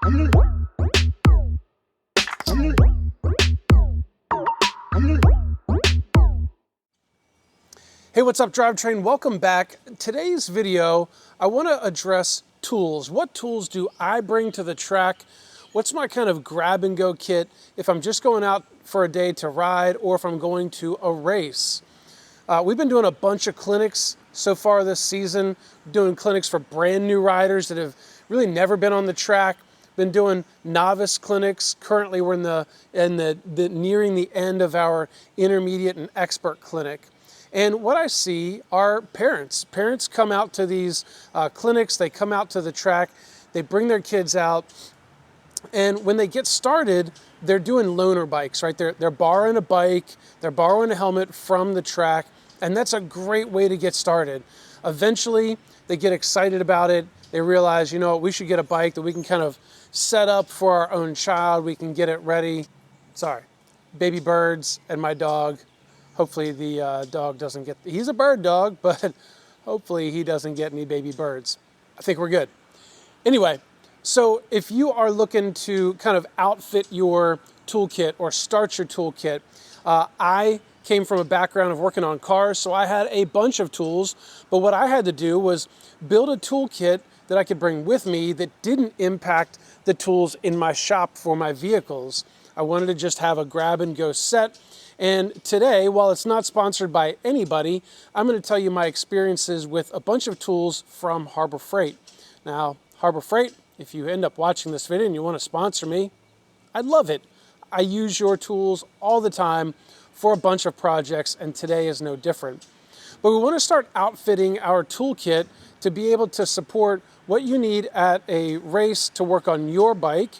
Hey, what's up, Drivetrain? Welcome back. Today's video, I want to address tools. What tools do I bring to the track? What's my kind of grab and go kit if I'm just going out for a day to ride or if I'm going to a race? We've been doing a bunch of clinics so far this season, doing clinics for brand new riders that have really never been on the track. Been doing novice clinics. Currently, we're nearing the end of our intermediate and expert clinic. And what I see are parents. Parents come out to these clinics, they come out to the track, they bring their kids out, and when they get started, they're doing loaner bikes, right? They're borrowing a bike, they're borrowing a helmet from the track, and that's a great way to get started. Eventually, they get excited about it. They realize, you know, we should get a bike that we can kind of set up for our own child. We can get it ready. Sorry, baby birds and my dog. Hopefully the dog doesn't get, he's a bird dog, but hopefully he doesn't get any baby birds. I think we're good. Anyway, so if you are looking to kind of outfit your toolkit or start your toolkit, I came from a background of working on cars, so I had a bunch of tools, but what I had to do was build a toolkit that I could bring with me that didn't impact the tools in my shop for my vehicles. I wanted to just have a grab and go set. And today, while it's not sponsored by anybody, I'm going to tell you my experiences with a bunch of tools from Harbor Freight. Now, Harbor Freight, if you end up watching this video and you want to sponsor me, I'd love it. I use your tools all the time for a bunch of projects, and today is no different. But we want to start outfitting our toolkit to be able to support what you need at a race to work on your bike.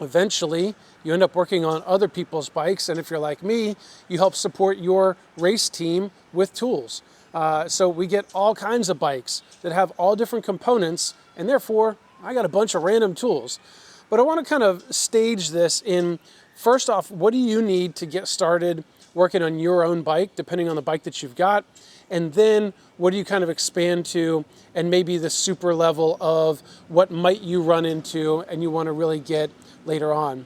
Eventually, you end up working on other people's bikes, and if you're like me, you help support your race team with tools. So we get all kinds of bikes that have all different components, and therefore, I got a bunch of random tools. But I want to kind of stage this in, first off, what do you need to get started working on your own bike, depending on the bike that you've got? And then what do you kind of expand to, and maybe the super level of what might you run into and you want to really get later on.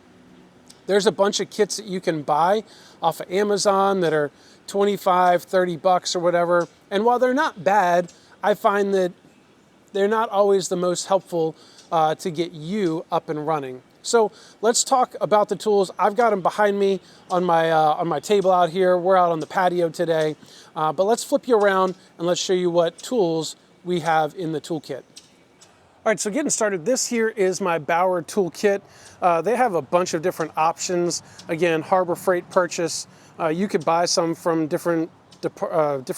There's a bunch of kits that you can buy off of Amazon that are 25, 30 bucks or whatever. And while they're not bad, I find that they're not always the most helpful to get you up and running. So let's talk about the tools. I've got them behind me on my table out here. We're out on the patio today. But let's flip you around and let's show you what tools we have in the toolkit. All right, so getting started, this here is my Bauer toolkit. They have a bunch of different options. Again, Harbor Freight purchase. You could buy some from different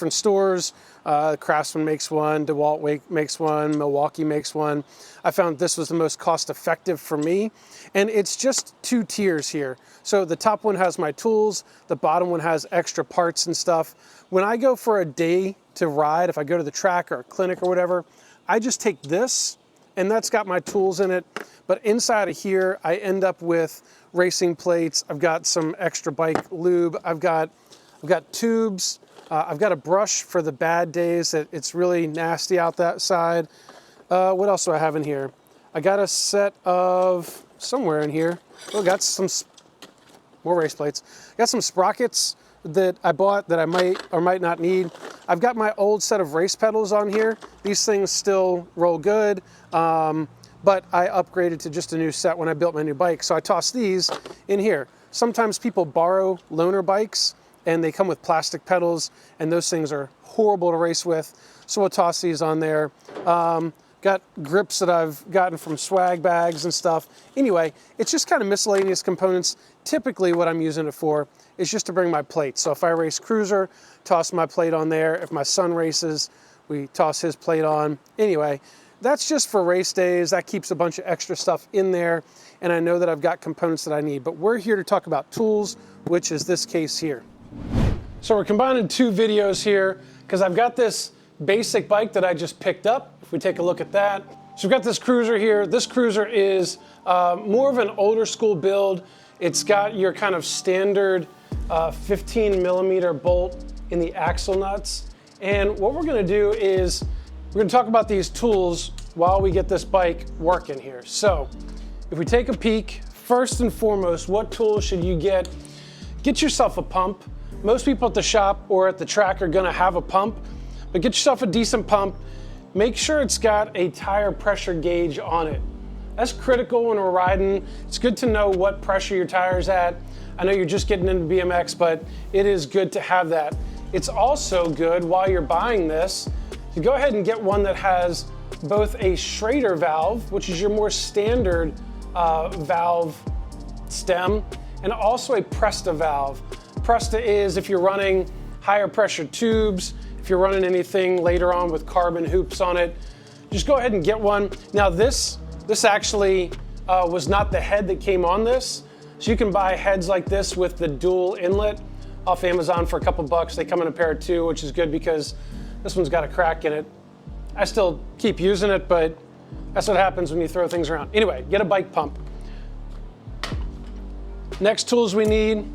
stores. Craftsman makes one, DeWalt makes one, Milwaukee makes one. I found this was the most cost effective for me. And it's just two tiers here. So the top one has my tools, the bottom one has extra parts and stuff. When I go for a day to ride, if I go to the track or a clinic or whatever, I just take this, and that's got my tools in it. But inside of here, I end up with racing plates. I've got some extra bike lube. I've got tubes. I've got a brush for the bad days that it's really nasty out that side. What else do I have in here? I got a set of, somewhere in here, oh, got some more race plates. Got some sprockets that I bought that I might or might not need. I've got my old set of race pedals on here. These things still roll good, but I upgraded to just a new set when I built my new bike. So I tossed these in here. Sometimes people borrow loaner bikes and they come with plastic pedals, and those things are horrible to race with. So we'll toss these on there. Got grips that I've gotten from swag bags and stuff. Anyway, it's just kind of miscellaneous components. Typically what I'm using it for is just to bring my plate. So if I race cruiser, toss my plate on there. If my son races, we toss his plate on. Anyway, that's just for race days. That keeps a bunch of extra stuff in there. And I know that I've got components that I need. But we're here to talk about tools, which is this case here. So we're combining two videos here because I've got this basic bike that I just picked up. If we take a look at that. So we've got this cruiser here. This cruiser is more of an older school build. It's got your kind of standard 15 millimeter bolt in the axle nuts. And what we're gonna do is we're gonna talk about these tools while we get this bike working here. So If we take a peek, first and foremost, what tools should you get? Get yourself a pump. Most people at the shop or at the track are gonna have a pump, but get yourself a decent pump. Make sure it's got a tire pressure gauge on it. That's critical when we're riding. It's good to know what pressure your tire's at. I know you're just getting into BMX, but it is good to have that. It's also good while you're buying this to go ahead and get one that has both a Schrader valve, which is your more standard valve stem, and also a Presta valve. Presta is if you're running higher pressure tubes, if you're running anything later on with carbon hoops on it, just go ahead and get one. Now this actually was not the head that came on this. So you can buy heads like this with the dual inlet off Amazon for a couple bucks. They come in a pair of two, which is good because this one's got a crack in it. I still keep using it, but that's what happens when you throw things around. Anyway, get a bike pump. Next tools we need,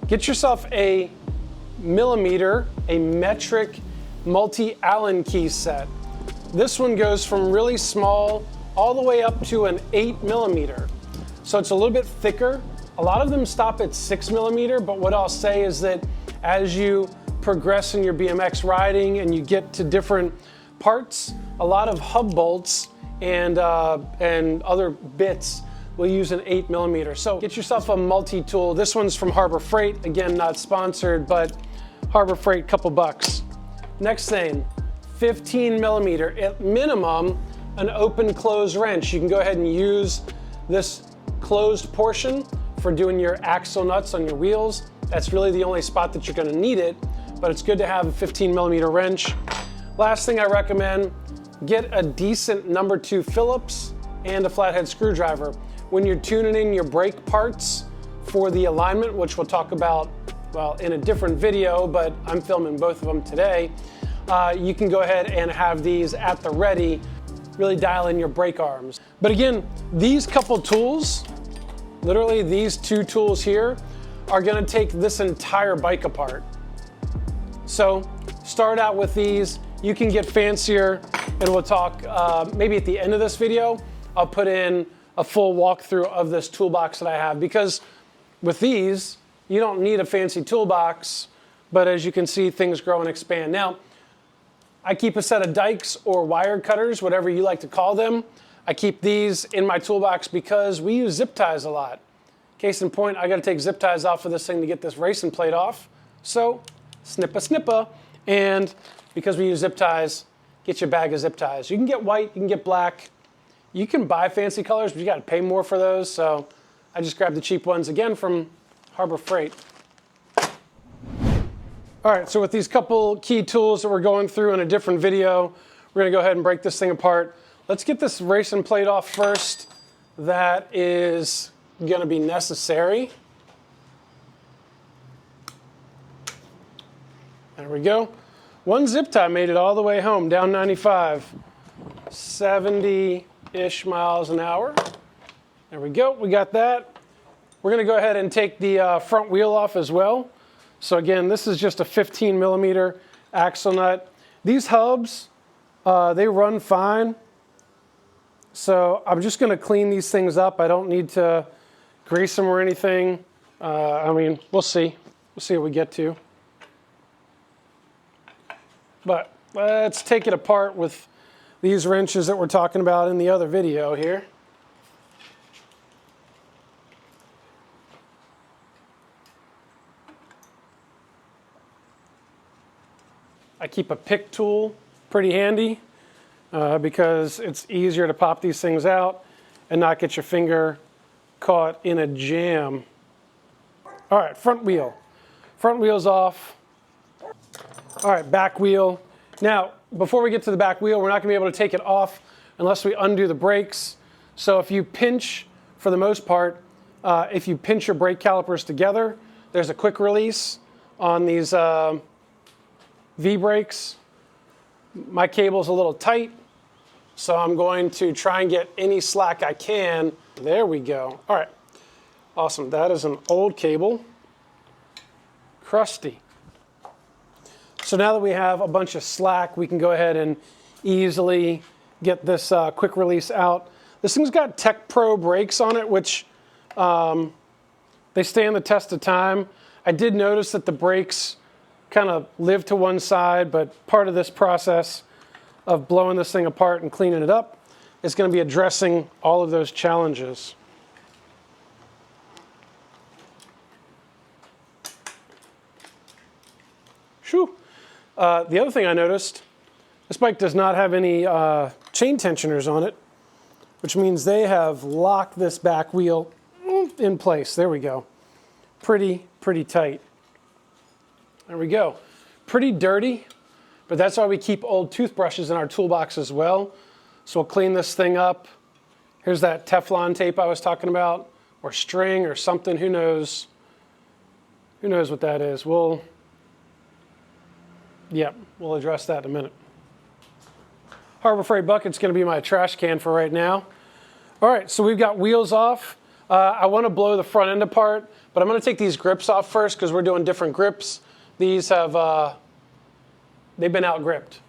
get yourself a millimeter, a metric multi-Allen key set. This one goes from really small all the way up to an 8 millimeter. So it's a little bit thicker. A lot of them stop at 6 millimeter, but what I'll say is that as you progress in your BMX riding and you get to different parts, a lot of hub bolts and other bits will use an 8 millimeter. So get yourself a multi-tool. This one's from Harbor Freight. Again, not sponsored, but Harbor Freight, couple bucks. Next thing, 15 millimeter, at minimum, an open close wrench. You can go ahead and use this closed portion for doing your axle nuts on your wheels. That's really the only spot that you're gonna need it, but it's good to have a 15 millimeter wrench. Last thing I recommend, get a decent number 2 Phillips and a flathead screwdriver. When you're tuning in your brake parts for the alignment, which we'll talk about, well, in a different video, but I'm filming both of them today, you can go ahead and have these at the ready, really dial in your brake arms. But again, these couple tools, literally these 2 tools here, are gonna take this entire bike apart. So start out with these. You can get fancier, and we'll talk maybe at the end of this video, I'll put in a full walkthrough of this toolbox that I have, because with these, you don't need a fancy toolbox, but as you can see, things grow and expand. Now, I keep a set of dikes or wire cutters, whatever you like to call them. I keep these in my toolbox because we use zip ties a lot. Case in point, I gotta take zip ties off of this thing to get this racing plate off. So, snippa. And because we use zip ties, get your bag of zip ties. You can get white, you can get black. You can buy fancy colors, but you gotta pay more for those. So I just grabbed the cheap ones, again, from Harbor Freight. All right, so with these couple key tools that we're going through in a different video, we're gonna go ahead and break this thing apart. Let's get this racing plate off first. That is gonna be necessary. There we go. One zip tie made it all the way home, down 95, 70-ish miles an hour. There we go, we got that. We're gonna go ahead and take the front wheel off as well. So again, this is just a 15 millimeter axle nut. These hubs, they run fine. So I'm just gonna clean these things up. I don't need to grease them or anything. I mean, we'll see. We'll see what we get to. But let's take it apart with these wrenches that we're talking about in the other video here. I keep a pick tool pretty handy because it's easier to pop these things out and not get your finger caught in a jam. All right, front wheel. Front wheel's off. All right, back wheel. Now, before we get to the back wheel, we're not gonna be able to take it off unless we undo the brakes. So if you pinch, for the most part, if you pinch your brake calipers together, there's a quick release on these V-brakes. My cable's a little tight, so I'm going to try and get any slack I can. There we go. All right, awesome. That is an old cable, crusty. So now that we have a bunch of slack, we can go ahead and easily get this quick release out. This thing's got Tech Pro brakes on it, which they stand the test of time. I did notice that the brakes kind of live to one side, but part of this process of blowing this thing apart and cleaning it up is going to be addressing all of those challenges. Shoo. The other thing I noticed, this bike does not have any chain tensioners on it, which means they have locked this back wheel in place. There we go. Pretty tight. There we go. Pretty dirty, but that's why we keep old toothbrushes in our toolbox as well. So we'll clean this thing up. Here's that Teflon tape I was talking about, or string or something, who knows? Who knows what that is? We'll address that in a minute. Harbor Freight bucket's gonna be my trash can for right now. All right, so we've got wheels off. I wanna blow the front end apart, but I'm gonna take these grips off first because we're doing different grips. These have, they've been out gripped.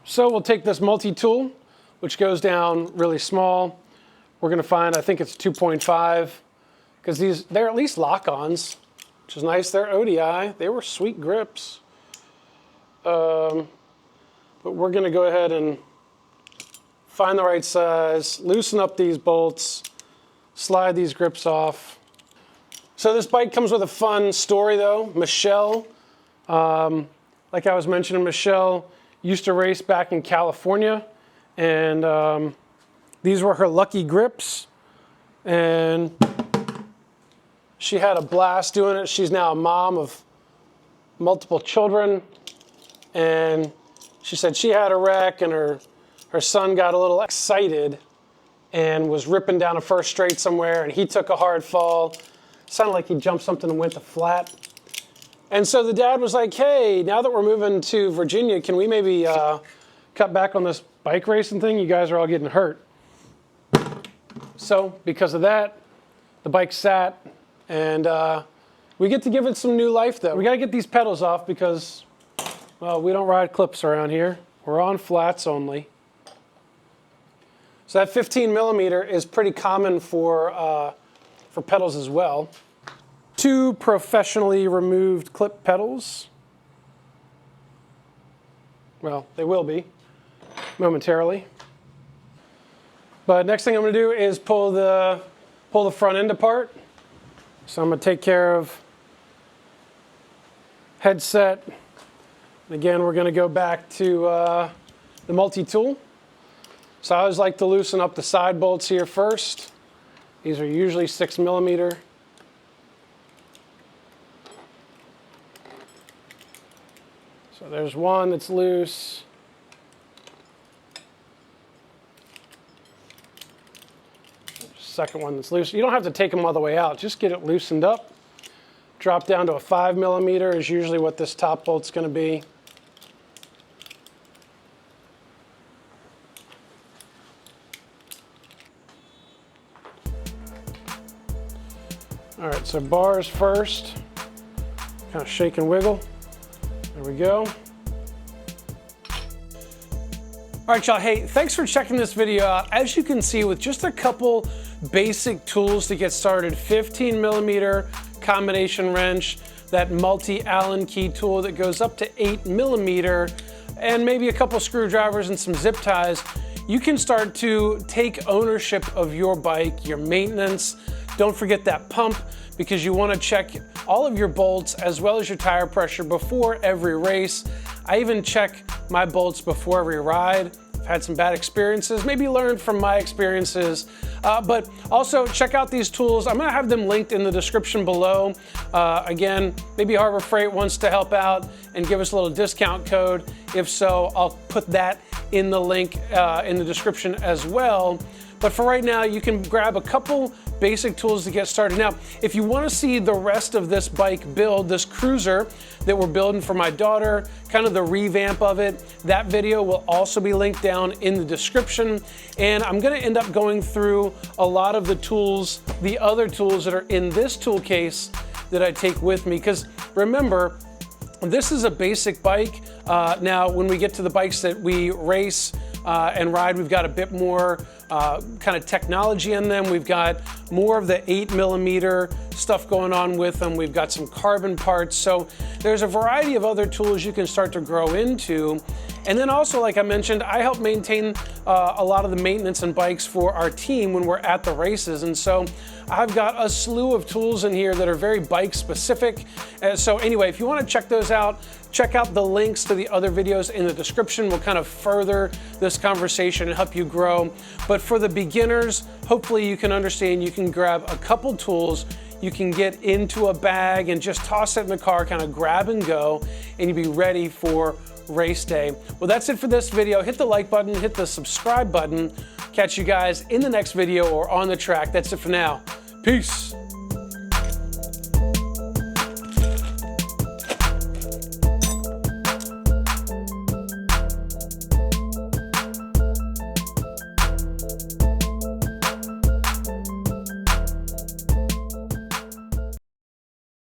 So we'll take this multi-tool, which goes down really small. We're gonna find, I think it's 2.5, because they're at least lock-ons, which is nice. They're ODI, they were sweet grips. But we're gonna go ahead and find the right size, loosen up these bolts, slide these grips off. So this bike comes with a fun story though. Michelle, like I was mentioning, Michelle used to race back in California, and these were her lucky grips, and she had a blast doing it. She's now a mom of multiple children, and she said she had a wreck and her son got a little excited and was ripping down a first straight somewhere, and he took a hard fall. Sounded like he jumped something and went to flat. And so the dad was like, hey, now that we're moving to Virginia, can we maybe cut back on this bike racing thing? You guys are all getting hurt. So because of that, the bike sat, and we get to give it some new life though. We gotta get these pedals off because, well, we don't ride clips around here. We're on flats only. So that 15 millimeter is pretty common for pedals as well. 2 professionally removed clip pedals. Well, they will be momentarily. But next thing I'm going to do is pull the front end apart. So I'm going to take care of headset. And again, we're going to go back to the multi-tool. So I always like to loosen up the side bolts here first. These are usually 6 millimeter. So there's one that's loose. Second one that's loose. You don't have to take them all the way out. Just get it loosened up. Drop down to a 5 millimeter is usually what this top bolt's going to be. All right, so bars first. Kind of shake and wiggle. There we go. All right, y'all, hey, thanks for checking this video out. As you can see, with just a couple basic tools to get started, 15 millimeter combination wrench, that multi-Allen key tool that goes up to 8 millimeter, and maybe a couple screwdrivers and some zip ties, you can start to take ownership of your bike, your maintenance. Don't forget that pump, because you want to check all of your bolts as well as your tire pressure before every race. I even check my bolts before every ride. I've had some bad experiences, maybe learn from my experiences, but also check out these tools. I'm gonna have them linked in the description below. Again, maybe Harbor Freight wants to help out and give us a little discount code. If so, I'll put that in the link in the description as well. But for right now, you can grab a couple basic tools to get started. Now, if you want to see the rest of this bike build, this cruiser that we're building for my daughter, kind of the revamp of it, that video will also be linked down in the description. And I'm going to end up going through a lot of the tools, the other tools that are in this tool case that I take with me. Because remember, this is a basic bike. Now, when we get to the bikes that we race and ride. We've got a bit more kind of technology in them. We've got more of the 8mm stuff going on with them. We've got some carbon parts. So there's a variety of other tools you can start to grow into. And then also, like I mentioned, I help maintain a lot of the maintenance and bikes for our team when we're at the races. And so I've got a slew of tools in here that are very bike specific. So anyway, if you want to check those out, check out the links to the other videos in the description. We'll kind of further this conversation and help you grow. But for the beginners, hopefully you can understand you can grab a couple tools, you can get into a bag and just toss it in the car, kind of grab and go, and you'll be ready for race day. Well, that's it for this video. Hit the like button, hit the subscribe button. Catch you guys in the next video or on the track. That's it for now. Peace.